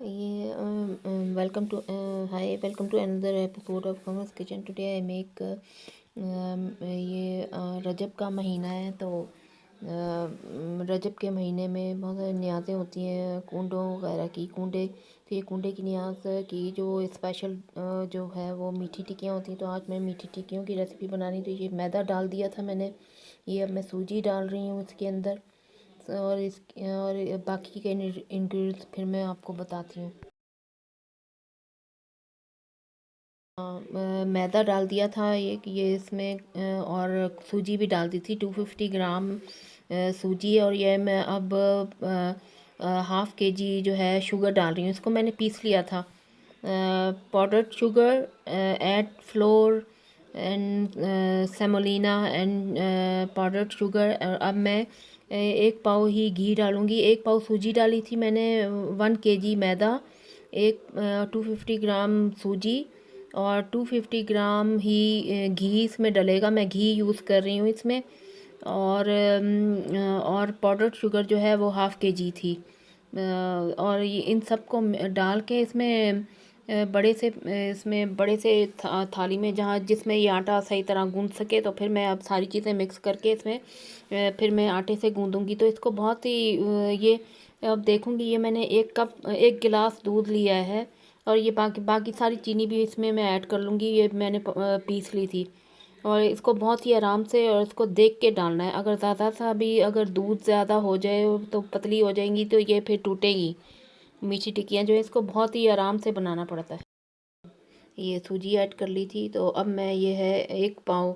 ये welcome to hi welcome to another episode of Kamal's Kitchen. Today I make ये रजब का महीना है तो रजब के महीने में बहुत सारी नियाज़ें होती हैं कूंडों वगैरह की। कूंडे तो ये कूंडे की नियाज़ की जो स्पेशल जो है वो मीठी टिक्कियाँ होती हैं। तो आज मैं मीठी टिक्कियों की रेसिपी बनानी। तो ये मैदा डाल दिया था मैंने, ये अब मैं सूजी डाल रही हूँ इसके अंदर। और बाकी के इंग्रेडिएंट्स फिर मैं आपको बताती हूँ। मैदा डाल दिया था ये इसमें और सूजी भी डाल दी थी 250 ग्राम सूजी। और ये मैं अब हाफ़ के जी जो है शुगर डाल रही हूँ। इसको मैंने पीस लिया था। Powdered sugar, add floor and semolina and powdered sugar. अब मैं एक पाव ही घी डालूँगी। एक पाव सूजी डाली थी मैंने, 1 kg मैदा, एक 250 ग्राम सूजी और 250 ग्राम ही घी इसमें डलेगा। मैं घी यूज़ कर रही हूँ इसमें। और पाउडर्ड शुगर जो है वो ½ kg थी। और ये इन सब को डाल के इसमें बड़े से थाली में जहाँ जिसमें ये आटा सही तरह गूंद सके। तो फिर मैं अब सारी चीज़ें मिक्स करके इसमें फिर मैं आटे से गूंदूंगी। तो इसको बहुत ही ये अब देखूंगी। ये मैंने 1 गिलास दूध लिया है और ये बाकी बाकी सारी चीनी भी इसमें मैं ऐड कर लूँगी। ये मैंने पीस ली थी। और इसको बहुत ही आराम से और इसको देख के डालना है। अगर ज़्यादा सा भी अगर दूध ज़्यादा हो जाए तो पतली हो जाएंगी तो ये फिर टूटेगी। मीठी टिक्कियाँ जो है इसको बहुत ही आराम से बनाना पड़ता है। ये सूजी ऐड कर ली थी। तो अब मैं ये है 1 पाव,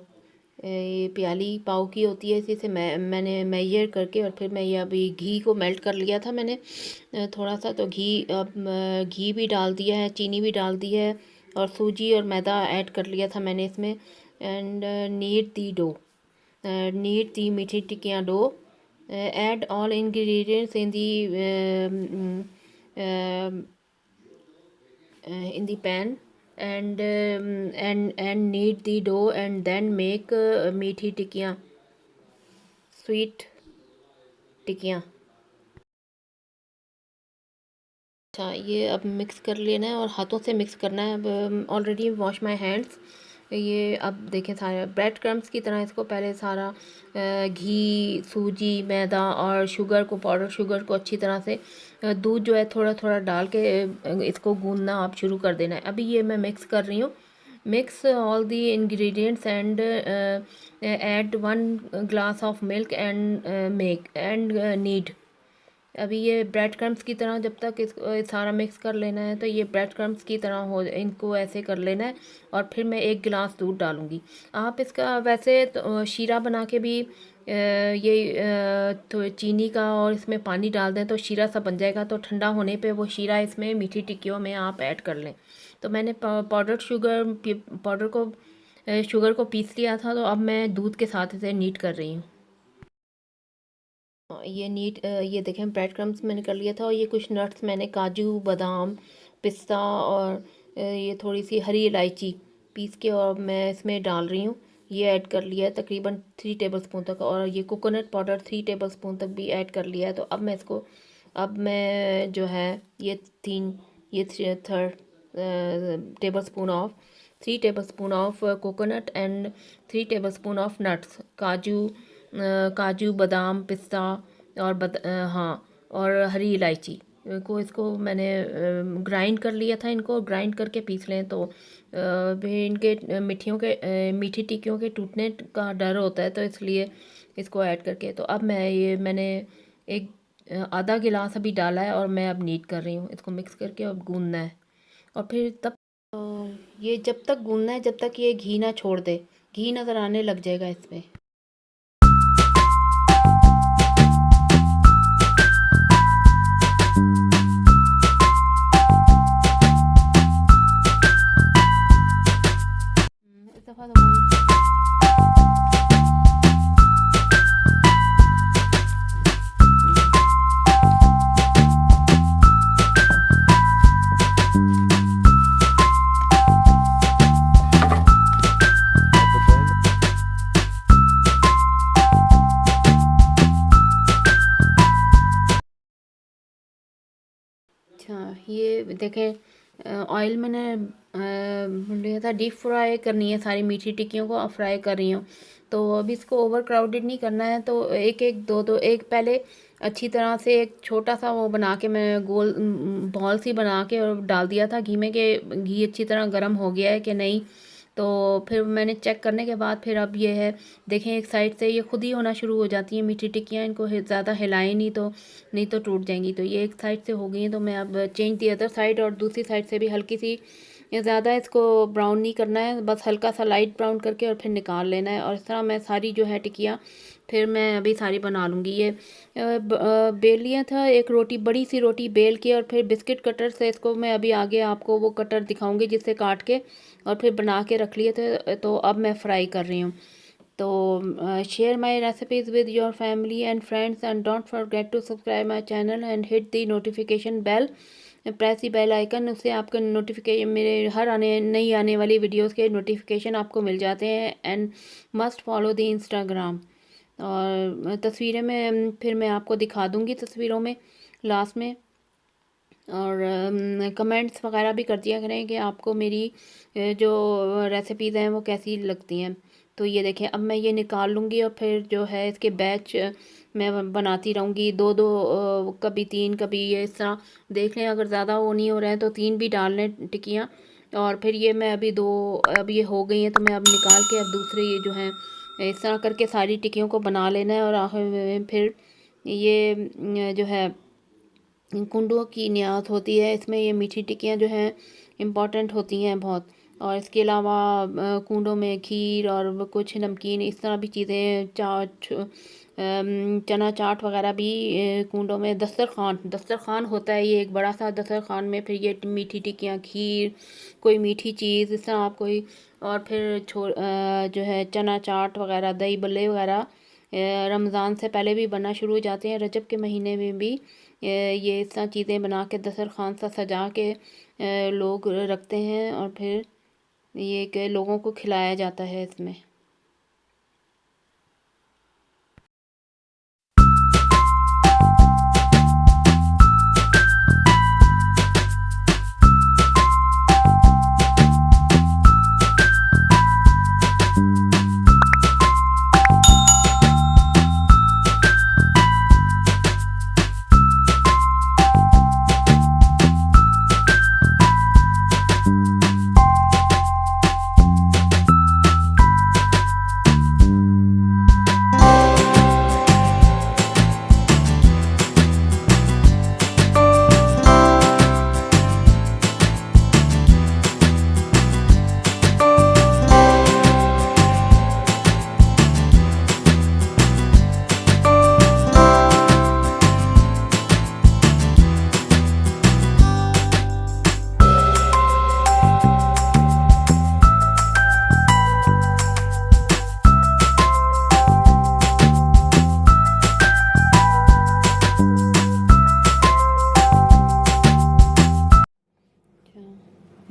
ये प्याली पाव की होती है, इसी से मैंने मेजर करके और फिर मैं ये अभी घी को मेल्ट कर लिया था मैंने थोड़ा सा। तो अब घी भी डाल दिया है, चीनी भी डाल दी है और सूजी और मैदा ऐड कर लिया था मैंने इसमें। And need the dough, need the मीठी टिक्कियाँ dough. Add all ingredients in the pan and knead the dough and then make मीठी टिक्कियाँ, स्वीट टिक्कियाँ। अच्छा, ये अब मिक्स कर लेना है और हाथों से मिक्स करना है। अब ऑलरेडी वॉश माय हैंड्स। ये अब देखें सारे ब्रेड क्रम्स की तरह इसको पहले सारा घी, सूजी, मैदा और शुगर को, पाउडर शुगर को अच्छी तरह से दूध जो है थोड़ा थोड़ा डाल के इसको गूंदना आप शुरू कर देना है। अभी ये मैं मिक्स कर रही हूँ। Mix all the ingredients and add 1 glass of milk and make and need. अभी ये ब्रेड क्रम्स की तरह जब तक इसको सारा मिक्स कर लेना है। तो ये ब्रेड क्रम्स की तरह हो, इनको ऐसे कर लेना है। और फिर मैं 1 गिलास दूध डालूँगी। आप इसका वैसे तो शीरा बना के भी तो चीनी का और इसमें पानी डाल दें तो शीरा सा बन जाएगा। तो ठंडा होने पे वो शीरा इसमें मीठी टिक्कियों में आप ऐड कर लें। तो मैंने शुगर को पीस लिया था। तो अब मैं दूध के साथ इसे नीट कर रही हूँ। ये देखें ब्रेड क्रम्स मैंने कर लिया था। और ये कुछ नट्स मैंने काजू, बादाम, पिस्ता और ये थोड़ी सी हरी इलायची पीस के और मैं इसमें डाल रही हूँ। ये ऐड कर लिया है तकरीबन 3 टेबलस्पून तक। और ये कोकोनट पाउडर 3 टेबलस्पून तक भी ऐड कर लिया है। तो अब मैं जो है ये तीन ये third tablespoon of 3 tablespoon of coconut and 3 tablespoon of nuts, काजू, बादाम, पिस्ता और हाँ, और हरी इलायची को, इसको मैंने ग्राइंड कर लिया था। इनको ग्राइंड करके पीस लें तो भी इनके मीठी टिक्कियों के टूटने का डर होता है। तो इसलिए इसको ऐड करके तो अब मैंने एक आधा गिलास अभी डाला है और मैं अब नीट कर रही हूँ। इसको मिक्स करके अब गूंदना है। और फिर तब ये जब तक गूंदना है जब तक ये घी ना छोड़ दे। घी नज़र आने लग जाएगा इसमें। इस दफ़ा तो अच्छा, ये देखें ऑयल मैंने लिया था, डीप फ्राई करनी है सारी मीठी टिक्कियों को, अब फ्राई कर रही हूँ। तो अभी इसको ओवर क्राउडेड नहीं करना है, तो एक एक दो दो एक पहले अच्छी तरह से एक छोटा सा वो बना के मैं गोल बॉल सी बना के और डाल दिया था घी में, कि घी अच्छी तरह गर्म हो गया है कि नहीं। तो फिर मैंने चेक करने के बाद फिर अब ये है, देखें एक साइड से ये खुद ही होना शुरू हो जाती हैं मीठी टिक्कियाँ, इनको ज़्यादा हिलाएं नहीं तो टूट जाएंगी। तो ये एक साइड से हो गई हैं, तो मैं अब चेंज दी अदर साइड, और दूसरी साइड से भी हल्की सी, ये ज़्यादा इसको ब्राउन नहीं करना है, बस हल्का सा लाइट ब्राउन करके और फिर निकाल लेना है। और इस तरह मैं सारी जो है टिक्कियाँ फिर मैं अभी सारी बना लूँगी। ये बेल लिया था एक रोटी, बड़ी सी रोटी बेल के, और फिर बिस्किट कटर से इसको मैं अभी आगे आपको वो कटर दिखाऊंगी जिससे काट के और फिर बना के रख लिए थे। तो अब मैं फ्राई कर रही हूँ। तो share my recipes with your family and friends, and don't forget to subscribe my channel and hit the notification bell, press the bell icon. उससे आपका नोटिफिकेशन, मेरे हर नई आने वाली वीडियोस के नोटिफिकेशन आपको मिल जाते हैं। And must follow the Instagram. और तस्वीरें में फिर मैं आपको दिखा दूँगी तस्वीरों में लास्ट में। और कमेंट्स वगैरह भी कर दिया करें कि आपको मेरी जो रेसिपीज़ हैं वो कैसी लगती हैं। तो ये देखें, अब मैं ये निकाल लूँगी और फिर जो है इसके बैच मैं बनाती रहूँगी, दो दो कभी तीन, कभी ये इस तरह देख लें। अगर ज़्यादा वो नहीं हो रहे हैं तो तीन भी डाल लें टिक्कियाँ। और फिर ये मैं अभी दो, अब ये हो गई हैं तो मैं अब निकाल के अब दूसरे ये जो हैं इस तरह करके सारी टिक्कियों को बना लेना है। और आखिर में फिर ये जो है कुंडों की नियात होती है, इसमें ये मीठी टिक्कियाँ जो हैं इम्पॉर्टेंट होती हैं बहुत। और इसके अलावा कुंडों में खीर और कुछ नमकीन इस तरह भी चीज़ें, चना चाट वगैरह भी कुंडों में, दस्तरखान होता है ये एक बड़ा सा दस्तरखान में, फिर ये मीठी टिक्कियाँ, खीर, कोई मीठी चीज़ इस तरह आप कोई, और फिर जो है चना चाट वगैरह, दही बल्ले वगैरह रमज़ान से पहले भी बनना शुरू हो जाते हैं, रजब के महीने में भी ये इस तरह चीज़ें बना के दस्तरखान सा सजा के लोग रखते हैं, और फिर ये कि लोगों को खिलाया जाता है इसमें।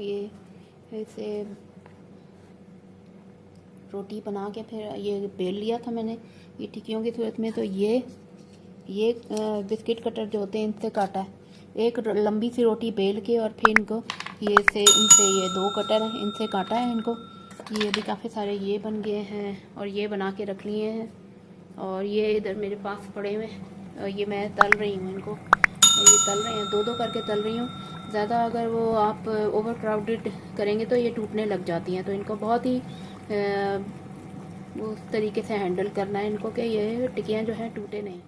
ये ऐसे रोटी बना के फिर ये बेल लिया था मैंने ये टिक्कियों की सूरत में। तो ये बिस्किट कटर जो होते हैं इनसे काटा है, एक लंबी सी रोटी बेल के और फिर इनको इनसे ये दो कटर हैं, इनसे काटा है इनको। ये भी काफ़ी सारे ये बन गए हैं, और ये बना के रख लिए हैं। और ये इधर मेरे पास पड़े हुए हैं, और ये मैं तल रही हूँ इनको, ये तल रहे हैं, दो दो करके तल रही हूँ। ज़्यादा अगर वो आप ओवर क्राउडेड करेंगे तो ये टूटने लग जाती हैं, तो इनको बहुत ही उस तरीके से हैंडल करना है इनको कि ये टिक्कियाँ जो हैं टूटे नहीं।